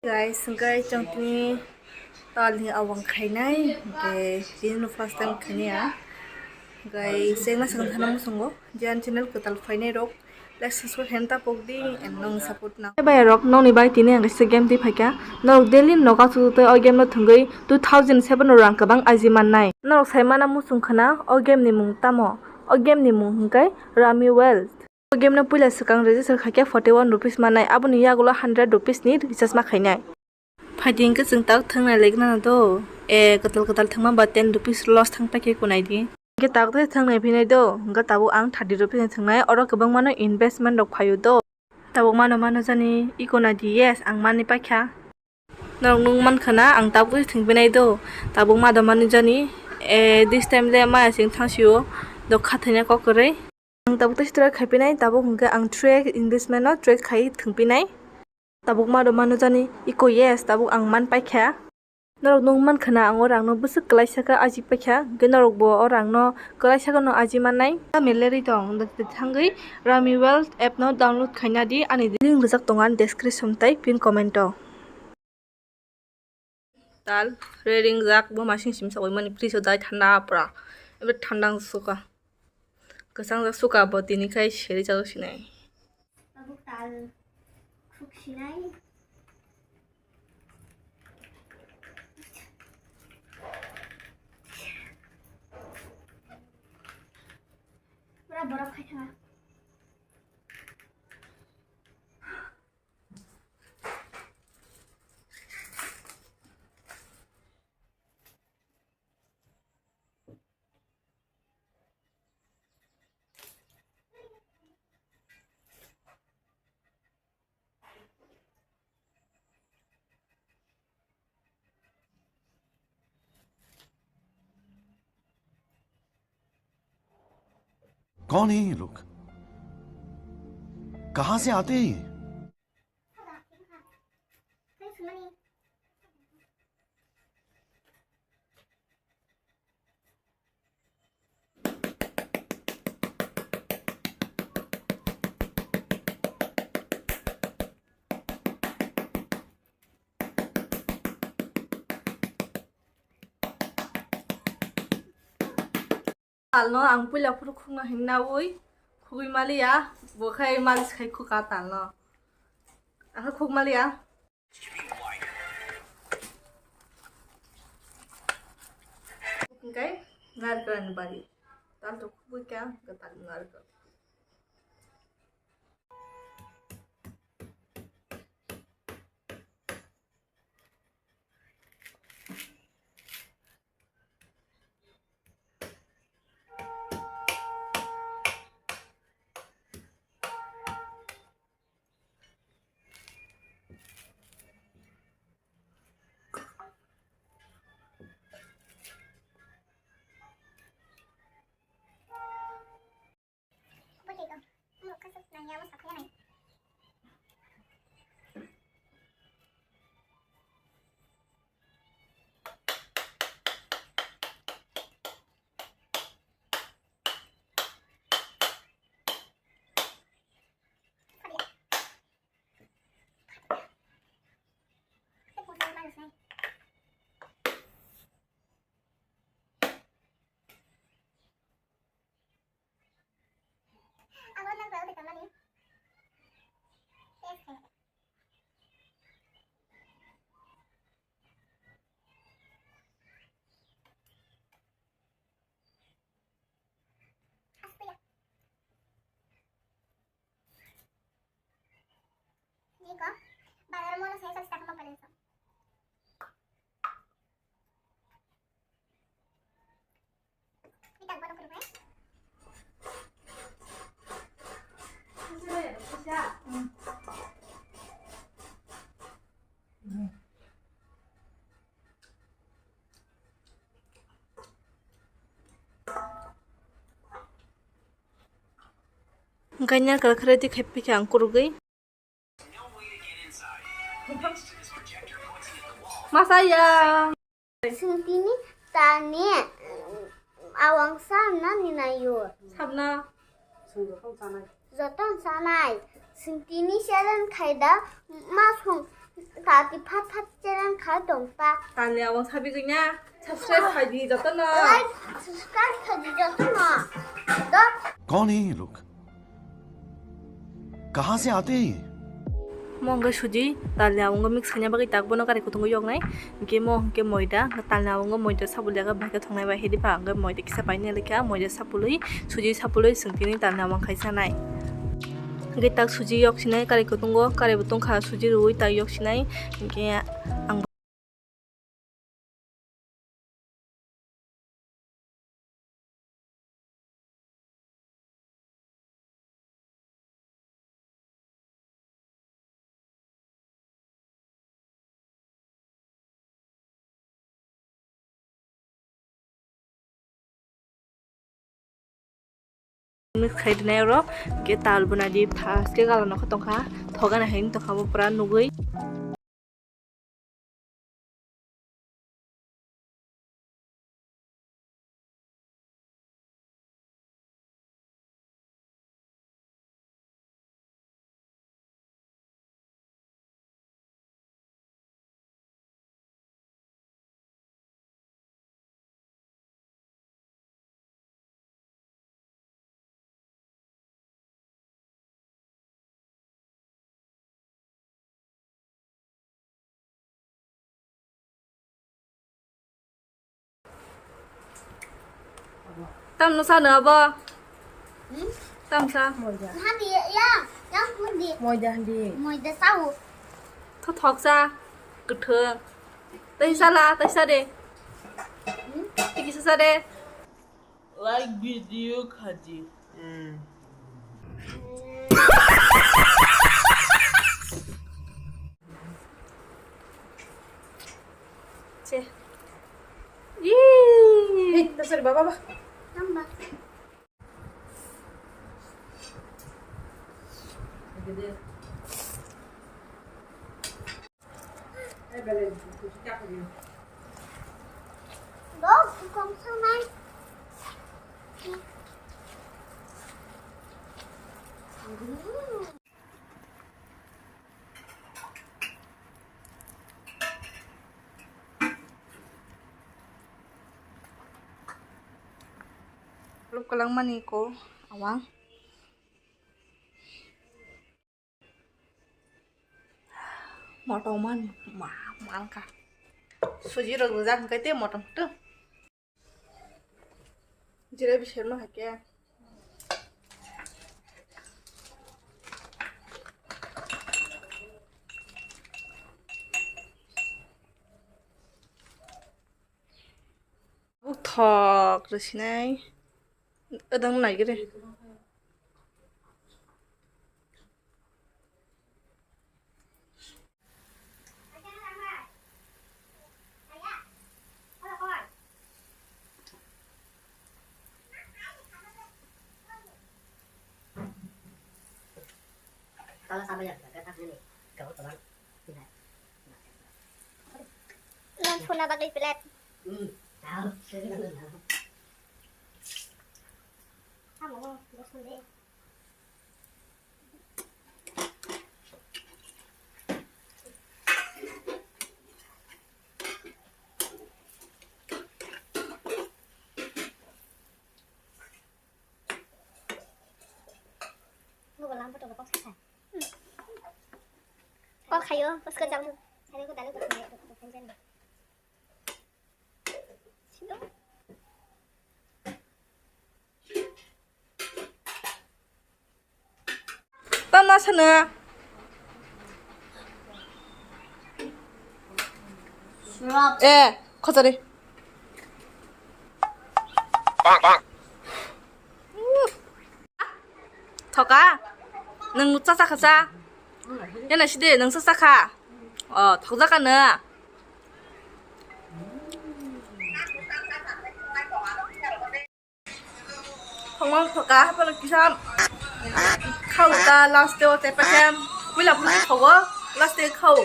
Guys, guys, contohnya tal ni awang kainai, guys, ini first time kania, guys, saya masih kan tanam musunggo, jangan channel ke tal final rock, like subscribe henta pokdi, and nong support na. Bay rock nong ni bay tini ang kasi game ti phaika, nong daily noka sutu o game no thunggui 2007 orang kabang ajiman nai, nong saya mana musung khana o game ni mung tamo, o game ni mung hingkai Rummy World. Game na pula sekang register khake 41 rupees manai aboni yagulo 100 rupees ni recharge ma khainai fighting ke jeng tak thangna legna do katal thangma ba 10 rupees loss thang pake kunai di ke tak te thangnai phinai do ga tabu ang 30 rupees thangnai oro kabang mano investment rok phayu do tabu mano jani ikona di yes ang mani pakha nong nung man khana ang tabu thingpinai do tabu ma da mani jani this time le ma sing thangsiu do khathina ko kore ang tabuk testra khapinai tabuk hingga ang track investment no track khai thungpinai tabuk ma do manu jani iko yes tabuk ang man paikha norok nung man khana ang orang no busuk klaisa ka aji paikha genorok bo orang no klaisa ka no aji manai meleri dong da thangai Rummy World app no download khaina di ani link rijak tongan description tai pin comment to tal reading jak bo masing sim sa oi mani free so dai thanda pra ebe thandang suka kesang suka buat ini kayak seri jauh sini. Tabuk tal khuk sinai. Berapa borok kaya? कौन है ये लोग कहां से आते हैं ये Tal no ang pula puru khunga hingna oi khugui mali ya bo khai malis khai khuka tal no aka khug mali ya kai ngar kan bari tal to khugui kya ka tal ngar ka Jika bayar mo na sa isa sa mapalinso. Itag ba ng kulay? Ganyan kalkara di khepi ke angkur gay. Masaya. Sintini tani awang sana ni nayo. Sabna. Zoton sanai. Sintini shalan kaida masung 가기 파파제랑 가동파. Tal ni awang sabi kanya. Subscribe khai di jata na. Like subscribe कर दीजिए तो ना तो कौन है ये लोग कहाँ से आते हैं ये Mongga suji tal ni awang mix kanya bagi tak bono kare kutung yok nai. Ke mo ke moida tal ni awang moida sabulya ga bagi thongnai ba hedi pa ga moida kisa pai ne lekha moida sapului suji sapului singtini tal ni awang khaisa nai. Ge tak suji yok sinai kare kutung go kare butung kha suji rui tak yok sinai ke ang mix khai dinai ro ke tal buna di fast ke gala no khatong kha thoga na hein to kha pura nugui tam no sa na ba tam sa हाँ दिए या मुझ दिए moida di मुझे Sahu tho thok sa ktheng tai sa la tai sa de tiki sa de like video kaji. che ih dasar baba ba number दो कौन सा मैं Lup ka lang mani ko awang motong man ma mal ka suji ro guzak kai te motong tu jira bishir ma hake buk thok rồi xin này ở đằng này cái này Kalau sampai yang dekat ini, kau teman, tidak. Lan phuna bagay pilet Tahu, sudah tahu. Amo mo gusto din Wala pa to ba sa Có kayo, pas ka jang. Sabi ko dalo ko sa Sino? Tam na sana Sarap. 커져리 더가 능 묻자자 가자 얘네 시대 능 쓱싹하 덕자가는 정말 더가 하버를 기삼 카우다 라스트 대파캠 윌라 부르지 더고 라스트 카우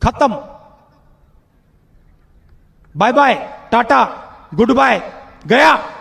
खत्म bye bye टाटा goodbye गया